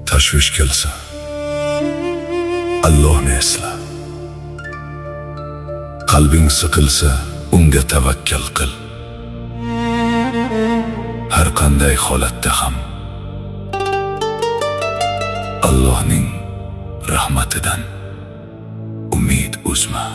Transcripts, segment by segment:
Tashvish kelsa, Allohni esla. Qalbing siqilsa, unga tavakkal qil. Har qanday holatda ham Allohning rahmatidan umid uzma.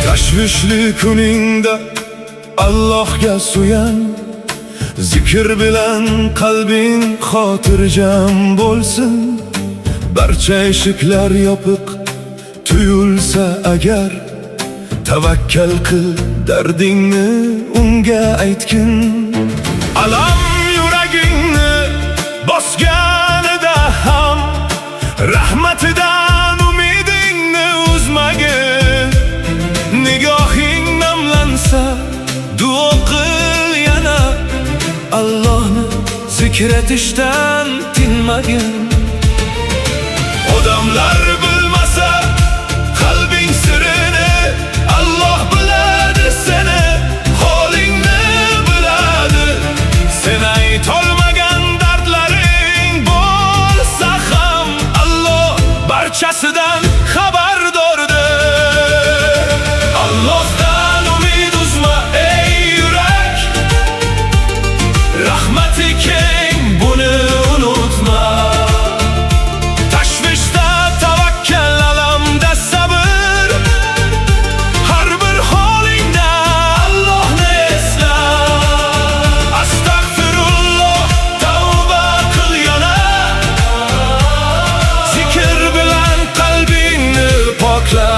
Tashvishli kuningda Allohga suyan, zikr bilan qalbing xotirjam bo'lsin. Barcha eshiklar yopiq tuyulsa agar, tavakkal qil, dardingni unga aytgin. Alam yuragingni bosganida ham rahmatidan umidingni uzmagin. Nigohing namlansa duo qil yana, Allohni zikr etishdan tinmagin. Odamlar bilmasa qalbing sirini, Alloh biladi seni, holingni biladi. Sen aytolmagan dardlaring bo'lsa ham Alloh barchasidan xabardordir. Allohdan umid uzma ey yurak, rahmati keng, buni unutma. Tashvishda tavakkal, alamda sabr, har bir holingda Allohni esla. Astagfirulloh, tavba qil yana, zikr bilan qalbingni pokla.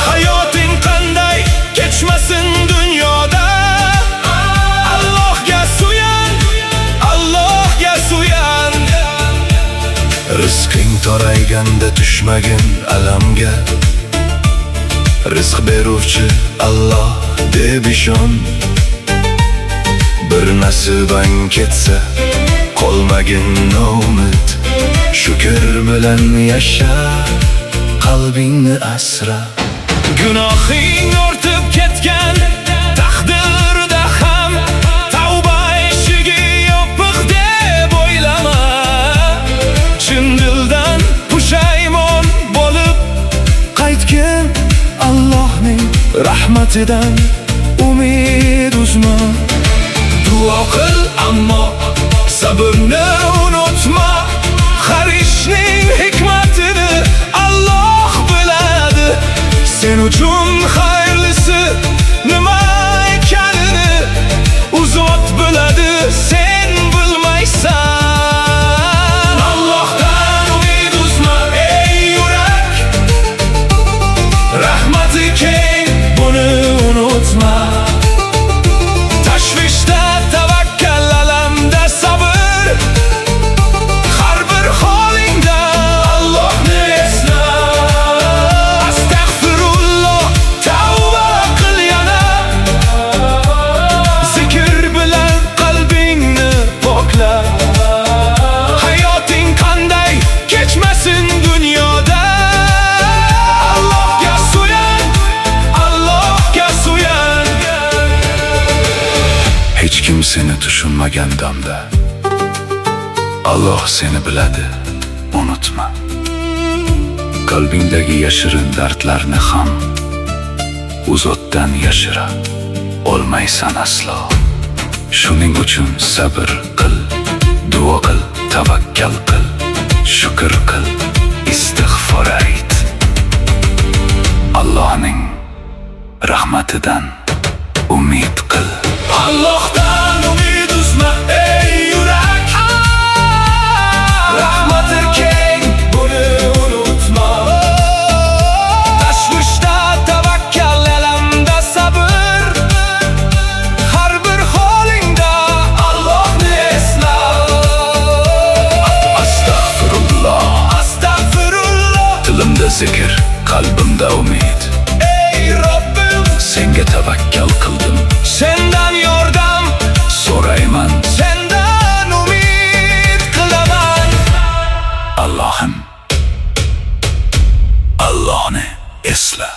Hayoting qanday kechmasin dunyoda, Allohga suyan, Allohga suyan. Rizqing torayganda tushmagin alamga, rizq beruvchi Alloh deb ishon. Bir nasibang ketsa qolmagin noumid, shukr bilan yasha, qalbingni asra. Gunohing ortib ketgan taqdirda ham tavba eshigi yopiq deb o'ylama. Chin dildan pushaymon bo'lib qaytgin, Allohning rahmatidan umid uzma. Duo qil ammo sabrni unutma. Har ishning hikmatini Alloh biladi. Sen uchun xayrlisi nima ekanini u Zot biladi, sen bilmaysan. Allohdan umid uzma ey yurak, rahmati keng, buni unutma. Tashvishda tavakkal, alamda sabr, har bir holingda Allohni esla. Astagfirulloh, tavba qil yana, zikr bilan qalbingni pokla. Hayoting qanday kechmasin dunyoda, Allohga suyan, Allohga suyan. Hech kim seni tushunmagan damda Alloh seni biladi, unutma. Qalbingdagi yashirin dardlarni ham u Zotdan yashira olmaysan aslo. Shuning uchun sabr qil, duo qil, tavakkal qil, shukr qil, istig'for ayt. Allohning rahmatidan umid qil. Allohdan umid uzma ey yurak, rahmati keng, buni unutma. Tashvishda tavakkal, alamda sabr, har bir holingda Allohni esla. Astagfirulloh, astagfirulloh, tilimda zikr, qalbimda umid. Ey Robbim, senga tavakkal qildim, sendan yordam so'rayman, sendan umid qilaman. Allohim, Allohni esla.